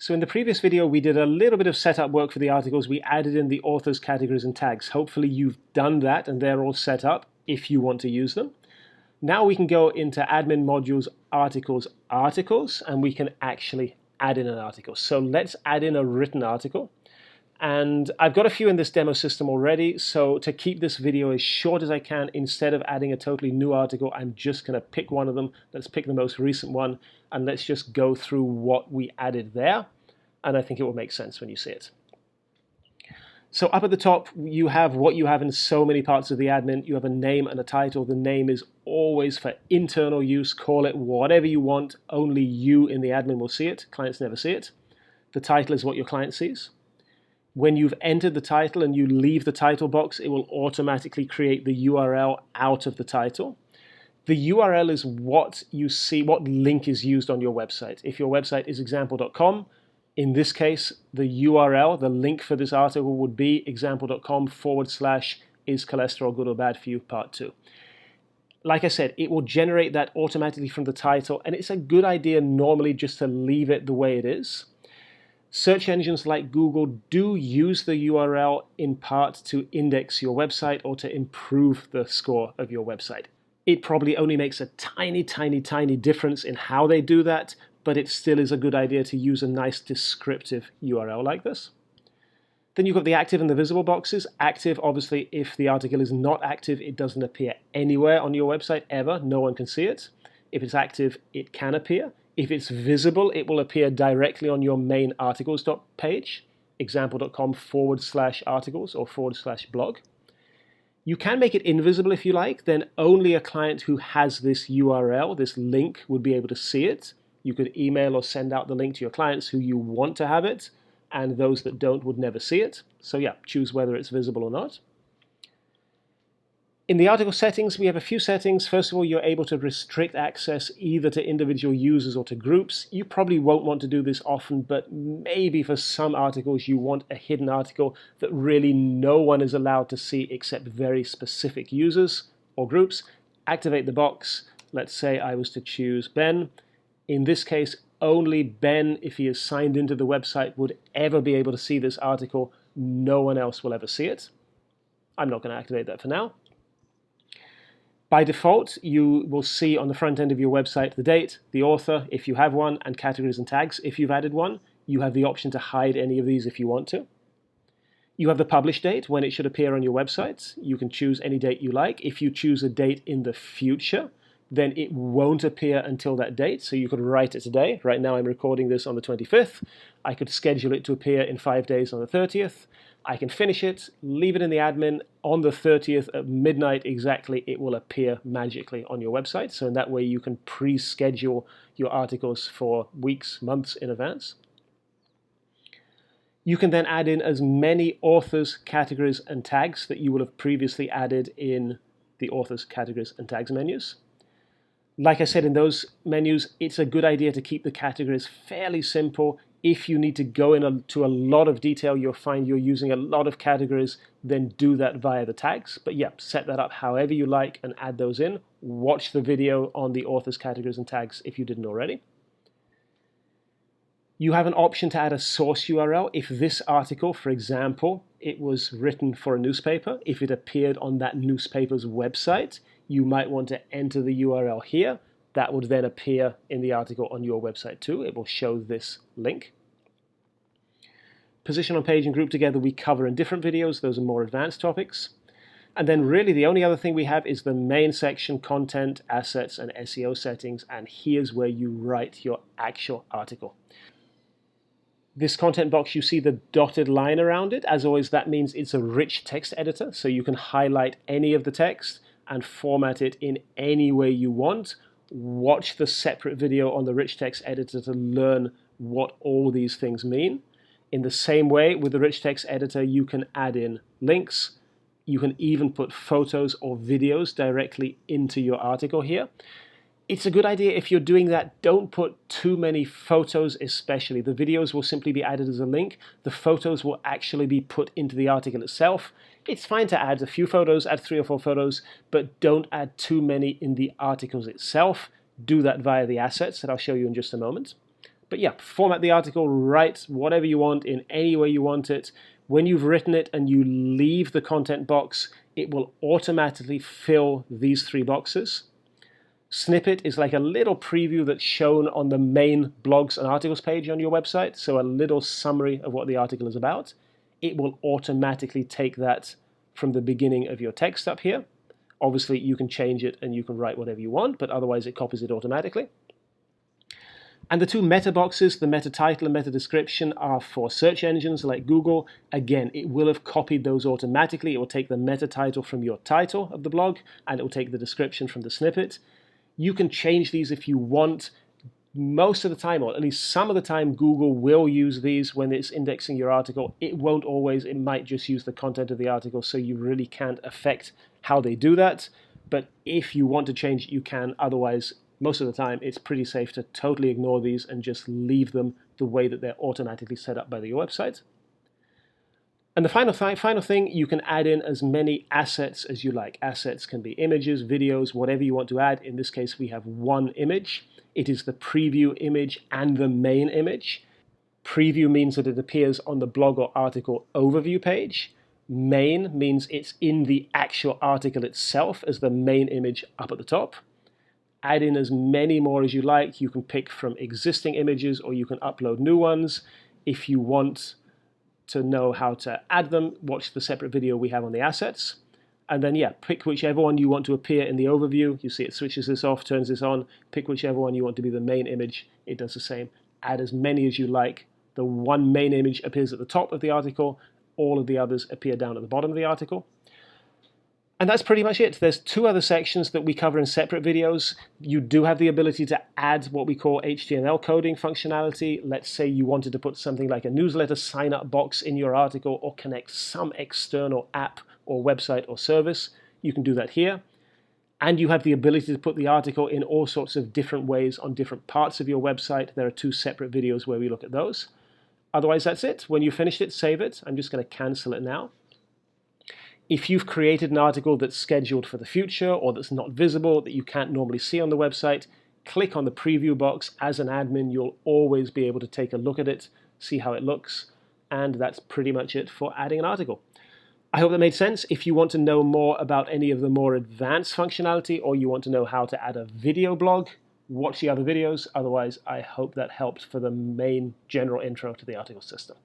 So in the previous video, we did a little bit of setup work for the articles. We added in the authors, categories, and tags. Hopefully you've done that and they're all set up if you want to use them. Now we can go into admin modules, articles, and we can actually add in an article. So let's add in a written article. And I've got a few in this demo system already, so to keep this video as short as I can, instead of adding a totally new article, I'm just going to pick one of them. Let's pick the most recent one, and let's just go through what we added there, and I think it will make sense when you see it. So up at the top, you have what you have in so many parts of the admin. You have a name and a title. The name is always for internal use. Call it whatever you want. Only you in the admin will see it. Clients never see it. The title is what your client sees. When you've entered the title and you leave the title box, it will automatically create the URL out of the title. The URL is what you see, what link is used on your website. If your website is example.com, in this case, the URL, the link for this article would be example.com/is cholesterol good or bad for you, part 2. Like I said, it will generate that automatically from the title, and it's a good idea normally just to leave it the way it is. Search engines like Google do use the URL in part to index your website or to improve the score of your website. It probably only makes a tiny, tiny, tiny difference in how they do that, but it still is a good idea to use a nice descriptive URL like this. Then you've got the active and the visible boxes. Active, obviously, if the article is not active, it doesn't appear anywhere on your website ever. No one can see it. If it's active, it can appear. If it's visible, it will appear directly on your main articles page, example.com/articles or /blog. You can make it invisible if you like, then only a client who has this URL, this link, would be able to see it. You could email or send out the link to your clients who you want to have it, and those that don't would never see it. So yeah, choose whether it's visible or not. In the article settings, we have a few settings. First of all, you're able to restrict access either to individual users or to groups. You probably won't want to do this often, but maybe for some articles you want a hidden article that really no one is allowed to see except very specific users or groups. Activate the box. Let's say I was to choose Ben. In this case, only Ben, if he is signed into the website, would ever be able to see this article. No one else will ever see it. I'm not going to activate that for now. By default, you will see on the front end of your website the date, the author, if you have one, and categories and tags, if you've added one. You have the option to hide any of these if you want to. You have the publish date, when it should appear on your website. You can choose any date you like. If you choose a date in the future, then it won't appear until that date, so you could write it today. Right now I'm recording this on the 25th. I could schedule it to appear in 5 days on the 30th. I can finish it, leave it in the admin. On the 30th at midnight exactly, it will appear magically on your website. So in that way you can pre-schedule your articles for weeks, months in advance. You can then add in as many authors, categories, and tags that you will have previously added in the authors, categories, and tags menus. Like I said, in those menus, it's a good idea to keep the categories fairly simple. If you need to go into a lot of detail, you'll find you're using a lot of categories, then do that via the tags. But yeah, set that up however you like and add those in. Watch the video on the authors, categories, and tags if you didn't already. You have an option to add a source URL. If this article, for example, it was written for a newspaper, if it appeared on that newspaper's website, you might want to enter the URL here. That would then appear in the article on your website too. It will show this link. Position on page and group together we cover in different videos. Those are more advanced topics. And then really the only other thing we have is the main section, content, assets, and SEO settings. And here's where you write your actual article. This content box, you see the dotted line around it. As always, that means it's a rich text editor. So you can highlight any of the text and format it in any way you want. Watch the separate video on the rich text editor to learn what all these things mean. In the same way, with the rich text editor, you can add in links. You can even put photos or videos directly into your article here. It's a good idea if you're doing that, don't put too many photos especially. The videos will simply be added as a link. The photos will actually be put into the article itself. It's fine to add a few photos, add 3 or 4 photos, but don't add too many in the articles itself. Do that via the assets that I'll show you in just a moment. But yeah, format the article, write whatever you want in any way you want it. When you've written it and you leave the content box, it will automatically fill these 3 boxes. Snippet is like a little preview that's shown on the main blogs and articles page on your website, so a little summary of what the article is about. It will automatically take that from the beginning of your text up here. Obviously, you can change it and you can write whatever you want, but otherwise it copies it automatically. And the 2 meta boxes, the meta title and meta description, are for search engines like Google. Again, it will have copied those automatically. It will take the meta title from your title of the blog, and it will take the description from the snippet. You can change these if you want. Most of the time, or at least some of the time, Google will use these when it's indexing your article. It won't always. It might just use the content of the article, so you really can't affect how they do that. But if you want to change it, you can. Otherwise, most of the time, it's pretty safe to totally ignore these and just leave them the way that they're automatically set up by your website. And the final thing, you can add in as many assets as you like. Assets can be images, videos, whatever you want to add. In this case, we have 1 image. It is the preview image and the main image. Preview means that it appears on the blog or article overview page. Main means it's in the actual article itself as the main image up at the top. Add in as many more as you like. You can pick from existing images or you can upload new ones. If you want to know how to add them, watch the separate video we have on the assets. And then, yeah, pick whichever one you want to appear in the overview. You see it switches this off, turns this on. Pick whichever one you want to be the main image. It does the same. Add as many as you like. The 1 main image appears at the top of the article. All of the others appear down at the bottom of the article. And that's pretty much it. There's 2 other sections that we cover in separate videos. You do have the ability to add what we call HTML coding functionality. Let's say you wanted to put something like a newsletter sign-up box in your article or connect some external app or website or service. You can do that here. And you have the ability to put the article in all sorts of different ways on different parts of your website. There are 2 separate videos where we look at those. Otherwise, that's it. When you've finished it, save it. I'm just going to cancel it now. If you've created an article that's scheduled for the future or that's not visible, that you can't normally see on the website, click on the preview box. As an admin, you'll always be able to take a look at it, see how it looks, and that's pretty much it for adding an article. I hope that made sense. If you want to know more about any of the more advanced functionality or you want to know how to add a video blog, watch the other videos. Otherwise, I hope that helped for the main general intro to the article system.